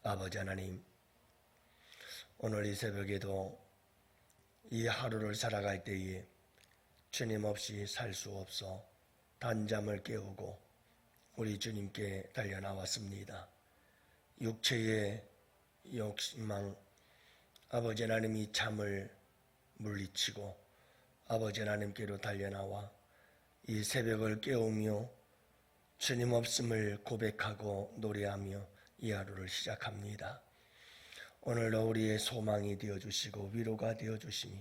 아버지 하나님, 오늘 이 새벽에도 이 하루를 살아갈 때에 주님 없이 살 수 없어 단잠을 깨우고 우리 주님께 달려나왔습니다. 육체의 욕망, 아버지 하나님이 잠을 물리치고 아버지 하나님께로 달려나와 이 새벽을 깨우며 주님 없음을 고백하고 노래하며 이 하루를 시작합니다. 오늘도 우리의 소망이 되어주시고 위로가 되어주시며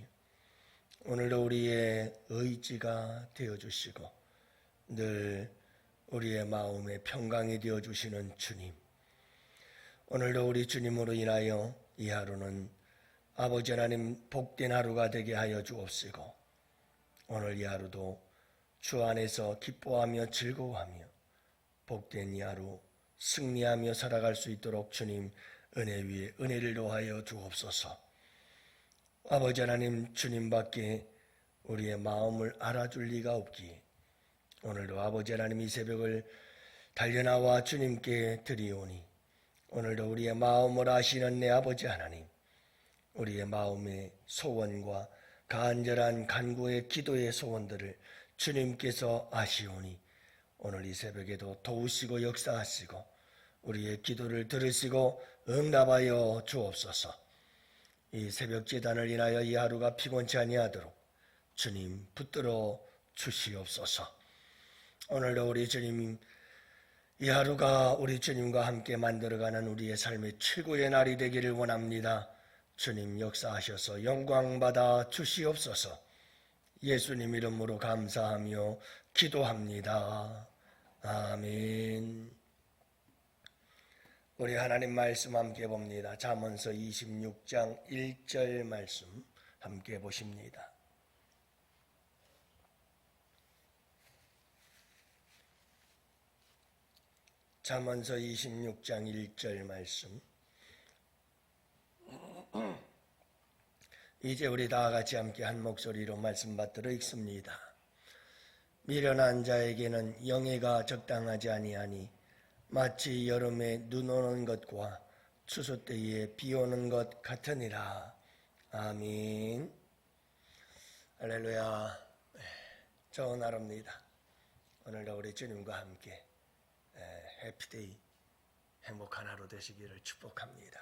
오늘도 우리의 의지가 되어주시고 늘 우리의 마음의 평강이 되어주시는 주님, 오늘도 우리 주님으로 인하여 이 하루는 아버지 하나님 복된 하루가 되게 하여 주옵시고 오늘 이 하루도 주 안에서 기뻐하며 즐거워하며 복된 이 하루 승리하며 살아갈 수 있도록 주님 은혜 위에 은혜를 더하여 주옵소서. 아버지 하나님, 주님밖에 우리의 마음을 알아줄 리가 없기에 오늘도 아버지 하나님 이 새벽을 달려나와 주님께 드리오니 오늘도 우리의 마음을 아시는 내 아버지 하나님, 우리의 마음의 소원과 간절한 간구의 기도의 소원들을 주님께서 아시오니 오늘 이 새벽에도 도우시고 역사하시고 우리의 기도를 들으시고 응답하여 주옵소서. 이 새벽 제단을 인하여 이 하루가 피곤치 아니하도록 주님 붙들어 주시옵소서. 오늘도 우리 주님 이 하루가 우리 주님과 함께 만들어가는 우리의 삶의 최고의 날이 되기를 원합니다. 주님 역사하셔서 영광받아 주시옵소서. 예수님 이름으로 감사하며 기도합니다. 아멘. 우리 하나님 말씀 함께 봅니다. 잠언서 26장 1절 말씀 함께 보십니다. 잠언서 26장 1절 말씀. 이제 우리 다 같이 함께 한 목소리로 말씀 받들어 읽습니다. 미련한 자에게는 영예가 적당하지 아니하니 마치 여름에 눈 오는 것과 추수 때에 비 오는 것 같으니라. 아멘. 할렐루야. 좋은 하루입니다. 오늘도 우리 주님과 함께 해피데이, 행복한 하루 되시기를 축복합니다.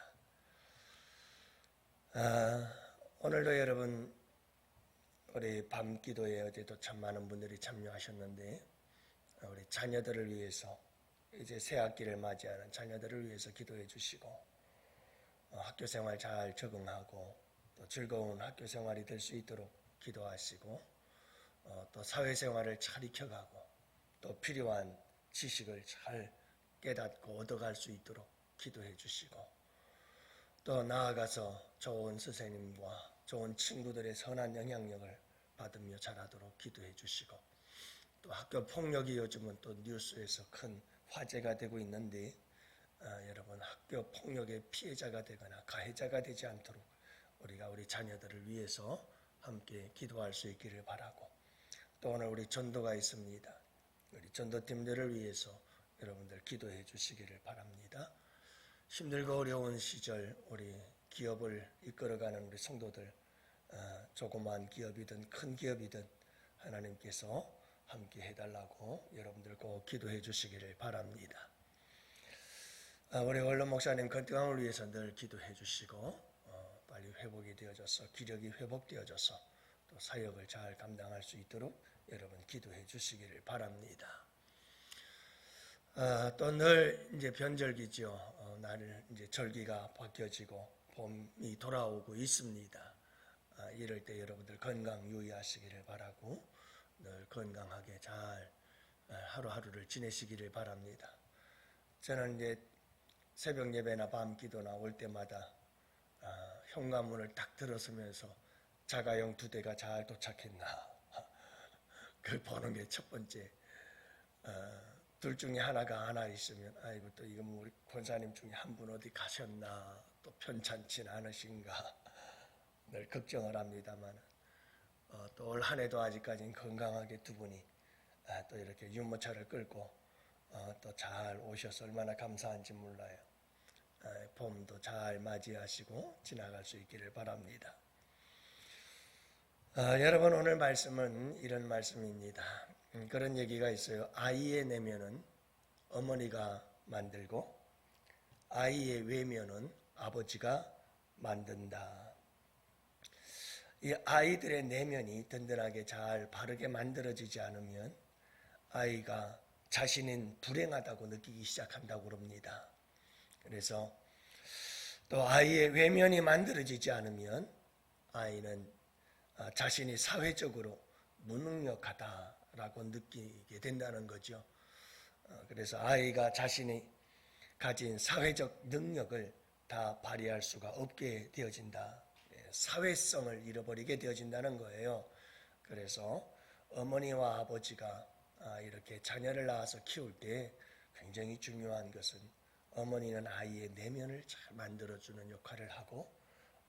오늘도 여러분 우리 밤기도에 어제도 참 많은 분들이 참여하셨는데 우리 자녀들을 위해서 이제 새 학기를 맞이하는 자녀들을 위해서 기도해 주시고 학교 생활 잘 적응하고 또 즐거운 학교 생활이 될 수 있도록 기도하시고 또 사회생활을 잘 익혀가고 또 필요한 지식을 잘 깨닫고 얻어갈 수 있도록 기도해 주시고 또 나아가서 좋은 선생님과 좋은 친구들의 선한 영향력을 받으며 자라도록 기도해 주시고 또 학교 폭력이 요즘은 또 뉴스에서 큰 화제가 되고 있는데 여러분 학교 폭력의 피해자가 되거나 가해자가 되지 않도록 우리가 우리 자녀들을 위해서 함께 기도할 수 있기를 바라고 또 오늘 우리 전도가 있습니다. 우리 전도팀들을 위해서 여러분들 기도해 주시기를 바랍니다. 힘들고 어려운 시절 우리 기업을 이끌어가는 우리 성도들 조그만 기업이든 큰 기업이든 하나님께서 함께 해달라고 여러분들 꼭 기도해 주시기를 바랍니다. 우리 원로 목사님 건강을 위해서 늘 기도해 주시고 빨리 회복이 되어져서 기력이 회복되어져서 또 사역을 잘 감당할 수 있도록 여러분 기도해 주시기를 바랍니다. 또 늘 이제 변절기죠. 날 이제 절기가 바뀌어지고 봄이 돌아오고 있습니다. 이럴 때 여러분들 건강 유의하시기를 바라고 늘 건강하게 잘 하루하루를 지내시기를 바랍니다. 저는 이제 새벽 예배나 밤 기도나 올 때마다 현관문을 딱 들어서면서 자가용 2대가 잘 도착했나 그 보는 게 첫 번째. 둘 중에 하나 있으면 아이고 또 이거 뭐 우리 권사님 중에 한 분 어디 가셨나 또 편찮진 않으신가 늘 걱정을 합니다만 또 올 한 해도 아직까지는 건강하게 두 분이 또 이렇게 유모차를 끌고 또 잘 오셔서 얼마나 감사한지 몰라요. 봄도 잘 맞이하시고 지나갈 수 있기를 바랍니다. 여러분, 오늘 말씀은 이런 말씀입니다. 그런 얘기가 있어요. 아이의 내면은 어머니가 만들고 아이의 외면은 아버지가 만든다. 이 아이들의 내면이 든든하게 잘 바르게 만들어지지 않으면 아이가 자신은 불행하다고 느끼기 시작한다고 그럽니다. 그래서 또 아이의 외면이 만들어지지 않으면 아이는 자신이 사회적으로 무능력하다라고 느끼게 된다는 거죠. 그래서 아이가 자신이 가진 사회적 능력을 다 발휘할 수가 없게 되어진다. 사회성을 잃어버리게 되어진다는 거예요. 그래서 어머니와 아버지가 이렇게 자녀를 낳아서 키울 때 굉장히 중요한 것은 어머니는 아이의 내면을 잘 만들어주는 역할을 하고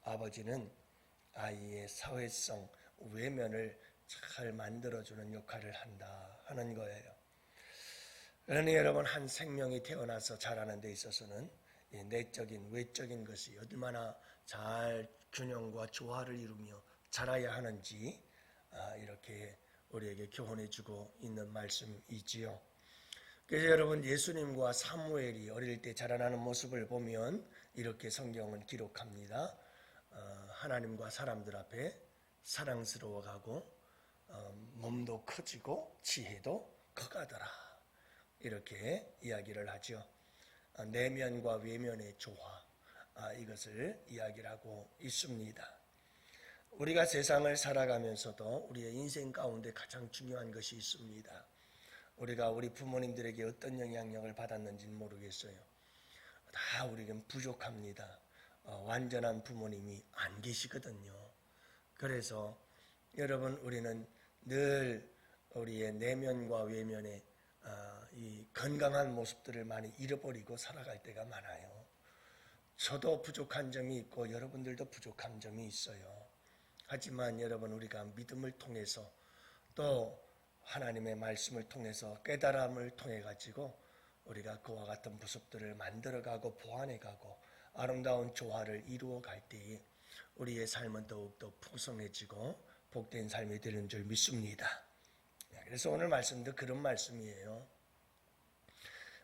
아버지는 아이의 사회성, 외면을 잘 만들어주는 역할을 한다 하는 거예요. 그러니 여러분, 한 생명이 태어나서 자라는 데 있어서는 내적인, 외적인 것이 얼마나 잘 균형과 조화를 이루며 자라야 하는지 이렇게 우리에게 교훈해주고 있는 말씀이지요. 그래서 여러분, 예수님과 사무엘이 어릴 때 자라나는 모습을 보면 이렇게 성경은 기록합니다. 하나님과 사람들 앞에 사랑스러워가고 몸도 커지고 지혜도 커가더라. 이렇게 이야기를 하죠. 내면과 외면의 조화, 이것을 이야기를 하고 있습니다. 우리가 세상을 살아가면서도 우리의 인생 가운데 가장 중요한 것이 있습니다. 우리가 우리 부모님들에게 어떤 영향력을 받았는지는 모르겠어요. 다 우리는 부족합니다. 완전한 부모님이 안 계시거든요. 그래서 여러분, 우리는 늘 우리의 내면과 외면의 이 건강한 모습들을 많이 잃어버리고 살아갈 때가 많아요. 저도 부족한 점이 있고 여러분들도 부족한 점이 있어요. 하지만 여러분, 우리가 믿음을 통해서 또 하나님의 말씀을 통해서 깨달음을 통해 가지고 우리가 그와 같은 모습들을 만들어가고 보완해가고 아름다운 조화를 이루어갈 때에 우리의 삶은 더욱더 풍성해지고 복된 삶이 되는 줄 믿습니다. 그래서 오늘 말씀도 그런 말씀이에요.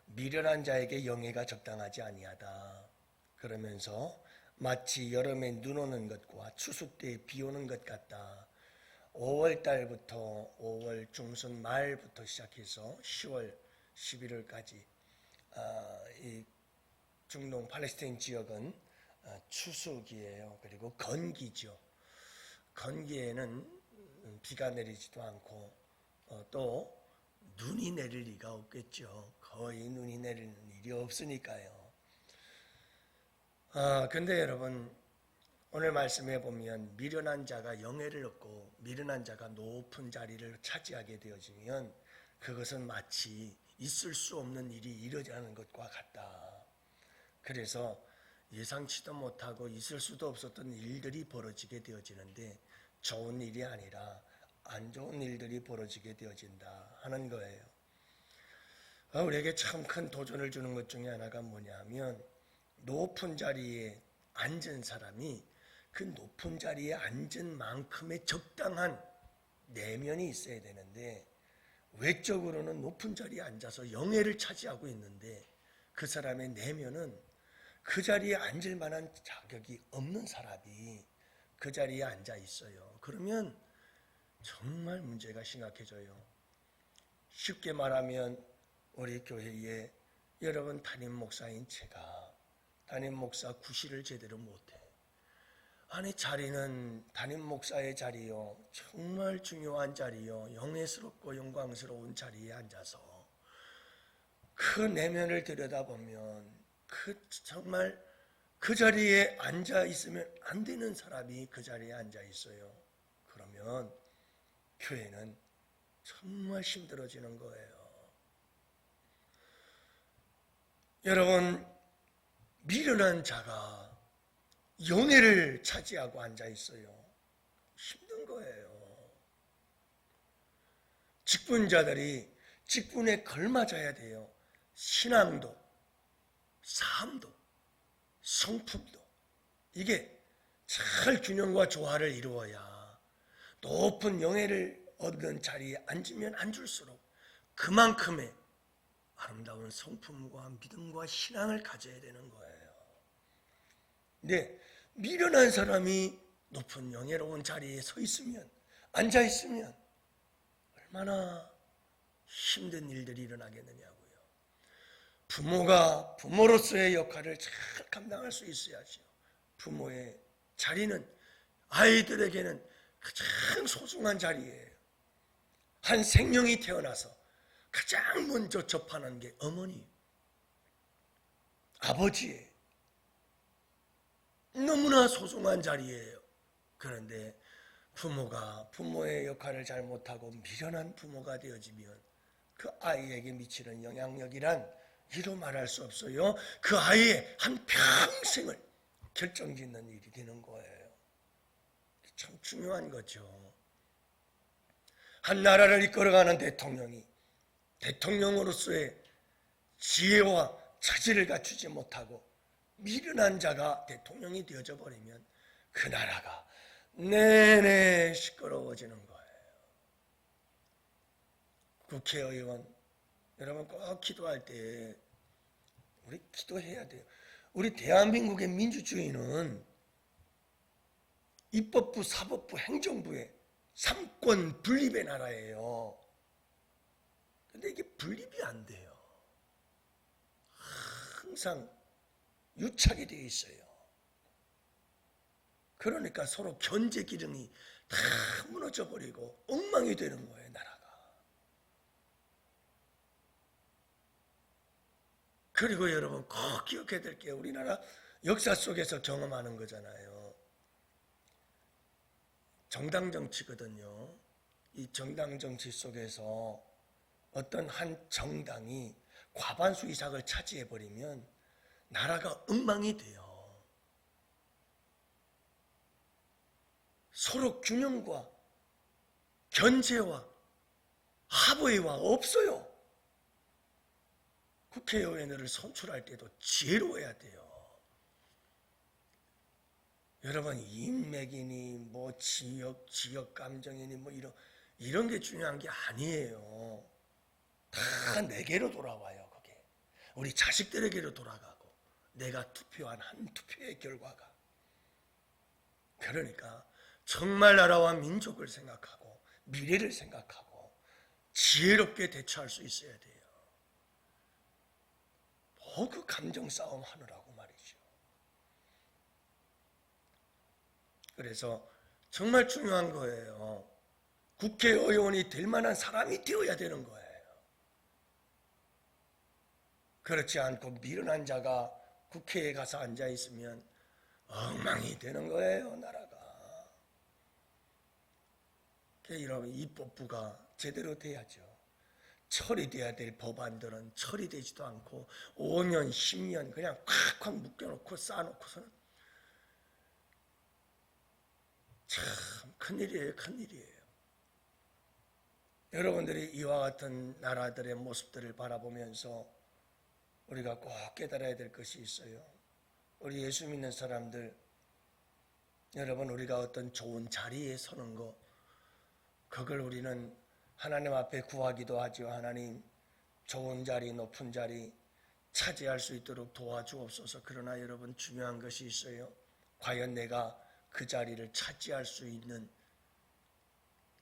미련한 자에게 영예가 적당하지 아니하다. 그러면서 마치 여름에 눈 오는 것과 추수 때에 비 오는 것 같다. 5월 달부터 5월 중순 말부터 시작해서 10월 11월까지 이 중동 팔레스타인 지역은 추수기예요. 그리고 건기죠. 건기에는 비가 내리지도 않고 또 눈이 내릴 리가 없겠죠. 거의 눈이 내리는 일이 없으니까요. 근데 여러분, 오늘 말씀해 보면 미련한 자가 영예를 얻고 미련한 자가 높은 자리를 차지하게 되어지면 그것은 마치 있을 수 없는 일이 일어나는 것과 같다. 그래서 예상치도 못하고 있을 수도 없었던 일들이 벌어지게 되어지는데 좋은 일이 아니라 안 좋은 일들이 벌어지게 되어진다 하는 거예요. 우리에게 참 큰 도전을 주는 것 중에 하나가 뭐냐면 높은 자리에 앉은 사람이 그 높은 자리에 앉은 만큼의 적당한 내면이 있어야 되는데 외적으로는 높은 자리에 앉아서 영예를 차지하고 있는데 그 사람의 내면은 그 자리에 앉을 만한 자격이 없는 사람이 그 자리에 앉아 있어요. 그러면 정말 문제가 심각해져요. 쉽게 말하면 우리 교회에 여러분 담임 목사인 제가 담임 목사 구실을 제대로 못해. 아니, 자리는 담임 목사의 자리요, 정말 중요한 자리요, 영예스럽고 영광스러운 자리에 앉아서 그 내면을 들여다보면 정말 그 자리에 앉아 있으면 안 되는 사람이 그 자리에 앉아 있어요. 그러면 교회는 정말 힘들어지는 거예요. 여러분, 미련한 자가 영예를 차지하고 앉아 있어요. 힘든 거예요. 직분자들이 직분에 걸맞아야 돼요. 신앙도, 삶도. 성품도 이게 잘 균형과 조화를 이루어야 높은 영예를 얻는 자리에 앉으면 앉을수록 그만큼의 아름다운 성품과 믿음과 신앙을 가져야 되는 거예요. 근데 미련한 사람이 높은 영예로운 자리에 서 있으면, 앉아 있으면 얼마나 힘든 일들이 일어나겠느냐고요. 부모가 부모로서의 역할을 잘 감당할 수 있어야죠. 부모의 자리는 아이들에게는 가장 소중한 자리예요. 한 생명이 태어나서 가장 먼저 접하는 게 어머니, 아버지예요. 너무나 소중한 자리예요. 그런데 부모가 부모의 역할을 잘 못하고 미련한 부모가 되어지면 그 아이에게 미치는 영향력이란 이루 말할 수 없어요. 그 아이의 한 평생을 결정짓는 일이 되는 거예요. 참 중요한 거죠. 한 나라를 이끌어가는 대통령이 대통령으로서의 지혜와 자질을 갖추지 못하고 미련한 자가 대통령이 되어져 버리면 그 나라가 내내 시끄러워지는 거예요. 국회의원 여러분 꼭 기도할 때 우리 기도해야 돼요. 우리 대한민국의 민주주의는 입법부, 사법부, 행정부의 삼권 분립의 나라예요. 근데 이게 분립이 안 돼요. 항상 유착이 되어 있어요. 그러니까 서로 견제 기능이 다 무너져 버리고 엉망이 되는 거예요, 나라가. 그리고 여러분 꼭 기억해야 될 게 우리나라 역사 속에서 경험하는 거잖아요. 정당 정치거든요. 이 정당 정치 속에서 어떤 한 정당이 과반수 이상을 차지해버리면 나라가 엉망이 돼요. 서로 균형과 견제와 합의와 없어요. 국회의원을 선출할 때도 지혜로워야 돼요. 여러분 인맥이니 뭐 지역 감정이니 뭐 이런 게 중요한 게 아니에요. 다 내게로 돌아와요. 그게 우리 자식들에게로 돌아가고 내가 투표한 한 투표의 결과가. 그러니까 정말 나라와 민족을 생각하고 미래를 생각하고 지혜롭게 대처할 수 있어야 돼요. 뭐 그 감정 싸움 하느라고 말이죠. 그래서 정말 중요한 거예요. 국회의원이 될 만한 사람이 되어야 되는 거예요. 그렇지 않고 미련한 자가 국회에 가서 앉아 있으면 엉망이 되는 거예요, 나라가. 이러면 입법부가 제대로 돼야죠. 처리돼야 될 법안들은 처리되지도 않고 5년, 10년 그냥 콱콱 묶여놓고 쌓아놓고서는 참 큰일이에요, 큰일이에요. 여러분들이 이와 같은 나라들의 모습들을 바라보면서 우리가 꼭 깨달아야 될 것이 있어요. 우리 예수 믿는 사람들, 여러분 우리가 어떤 좋은 자리에 서는 거, 그걸 우리는 하나님 앞에 구하기도 하죠. 하나님 좋은 자리, 높은 자리 차지할 수 있도록 도와주옵소서. 그러나 여러분 중요한 것이 있어요. 과연 내가 그 자리를 차지할 수 있는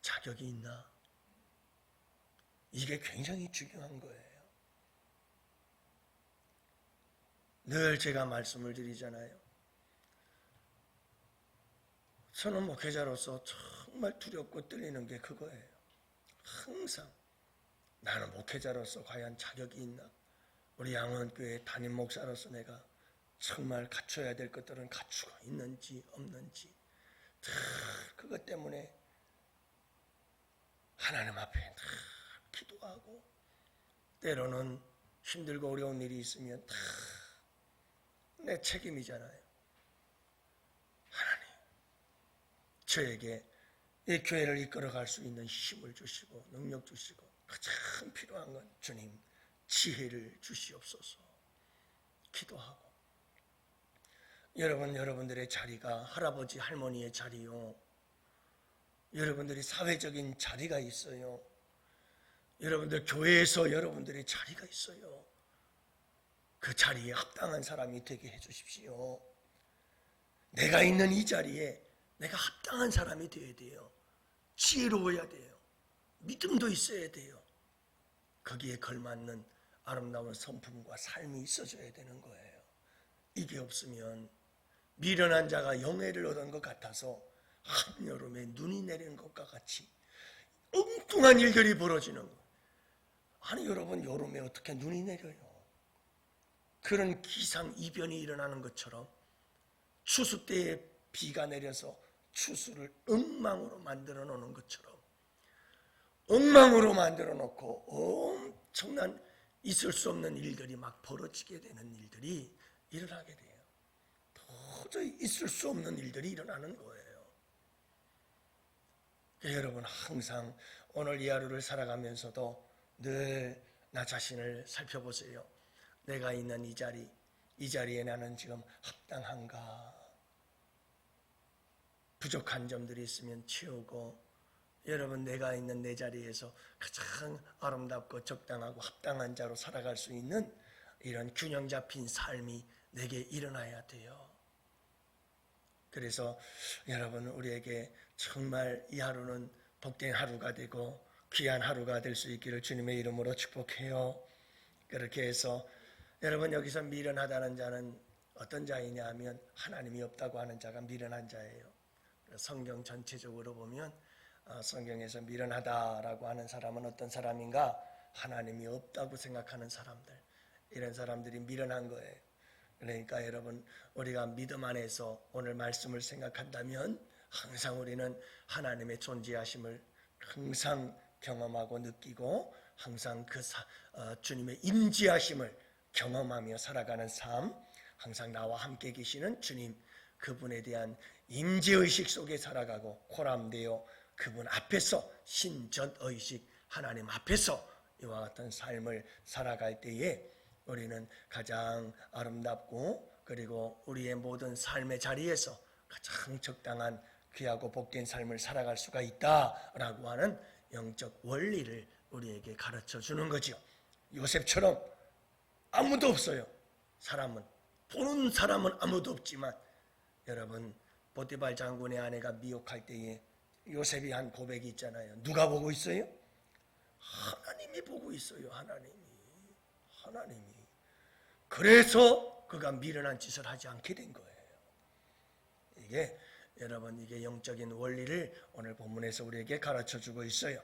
자격이 있나? 이게 굉장히 중요한 거예요. 늘 제가 말씀을 드리잖아요. 저는 목회자로서 정말 두렵고 떨리는 게 그거예요. 항상 나는 목회자로서 과연 자격이 있나? 우리 양원교회 담임 목사로서 내가 정말 갖춰야 될 것들은 갖추고 있는지 없는지 그것 때문에 하나님 앞에 기도하고 때로는 힘들고 어려운 일이 있으면 다 내 책임이잖아요. 하나님 저에게 이 교회를 이끌어갈 수 있는 힘을 주시고 능력 주시고 가장 필요한 건 주님 지혜를 주시옵소서 기도하고 여러분들의 자리가 할아버지 할머니의 자리요. 여러분들이 사회적인 자리가 있어요. 여러분들 교회에서 여러분들의 자리가 있어요. 그 자리에 합당한 사람이 되게 해주십시오. 내가 있는 이 자리에 내가 합당한 사람이 되어야 돼요. 지혜로워야 돼요. 믿음도 있어야 돼요. 거기에 걸맞는 아름다운 성품과 삶이 있어줘야 되는 거예요. 이게 없으면 미련한 자가 영예를 얻은 것 같아서 한여름에 눈이 내리는 것과 같이 엉뚱한 일들이 벌어지는 거예요. 아니 여러분, 여름에 어떻게 눈이 내려요? 그런 기상이변이 일어나는 것처럼 추수 때에 비가 내려서 추수를 엉망으로 만들어 놓는 것처럼 엉망으로 만들어 놓고 엄청난 있을 수 없는 일들이 막 벌어지게 되는 일들이 일어나게 돼요. 도저히 있을 수 없는 일들이 일어나는 거예요. 여러분, 항상 오늘 이 하루를 살아가면서도 늘 나 자신을 살펴보세요. 내가 있는 이 자리에 나는 지금 합당한가? 부족한 점들이 있으면 채우고, 여러분, 내가 있는 내 자리에서 가장 아름답고 적당하고 합당한 자로 살아갈 수 있는 이런 균형 잡힌 삶이 내게 일어나야 돼요. 그래서 여러분, 우리에게 정말 이 하루는 복된 하루가 되고 귀한 하루가 될 수 있기를 주님의 이름으로 축복해요. 그렇게 해서 여러분, 여기서 미련하다는 자는 어떤 자이냐 하면 하나님이 없다고 하는 자가 미련한 자예요. 성경 전체적으로 보면 성경에서 미련하다라고 하는 사람은 어떤 사람인가? 하나님이 없다고 생각하는 사람들, 이런 사람들이 미련한 거예요. 그러니까 여러분, 우리가 믿음 안에서 오늘 말씀을 생각한다면 항상 우리는 하나님의 존재하심을 항상 경험하고 느끼고 항상 그 주님의 임재하심을 경험하며 살아가는 삶, 항상 나와 함께 계시는 주님, 그분에 대한 임재의식 속에 살아가고 코람되어 그분 앞에서 신전의식, 하나님 앞에서 이와 같은 삶을 살아갈 때에 우리는 가장 아름답고 그리고 우리의 모든 삶의 자리에서 가장 적당한 귀하고 복된 삶을 살아갈 수가 있다라고 하는 영적 원리를 우리에게 가르쳐 주는 거죠. 요셉처럼 아무도 없어요. 보는 사람은 아무도 없지만 여러분, 보디발 장군의 아내가 미혹할 때에 요셉이 한 고백이 있잖아요. 누가 보고 있어요? 하나님이 보고 있어요. 하나님이. 그래서 그가 미련한 짓을 하지 않게 된 거예요. 이게 영적인 원리를 오늘 본문에서 우리에게 가르쳐주고 있어요.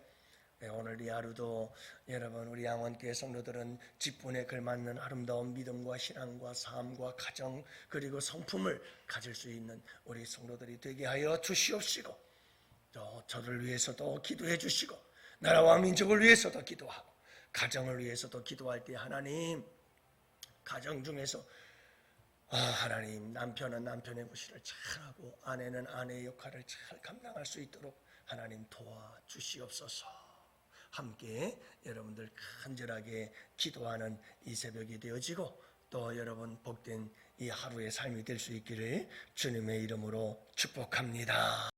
오늘 이 하루도 여러분, 우리 양원교회 성도들은 직분에 걸맞는 아름다운 믿음과 신앙과 삶과 가정 그리고 성품을 가질 수 있는 우리 성도들이 되게 하여 주시옵시고, 또 저를 위해서도 기도해 주시고 나라와 민족을 위해서도 기도하고 가정을 위해서도 기도할 때 하나님, 가정 중에서 하나님, 남편은 남편의 몫을 잘하고 아내는 아내의 역할을 잘 감당할 수 있도록 하나님 도와주시옵소서. 함께 여러분들 간절하게 기도하는 이 새벽이 되어지고 또 여러분 복된 이 하루의 삶이 될 수 있기를 주님의 이름으로 축복합니다.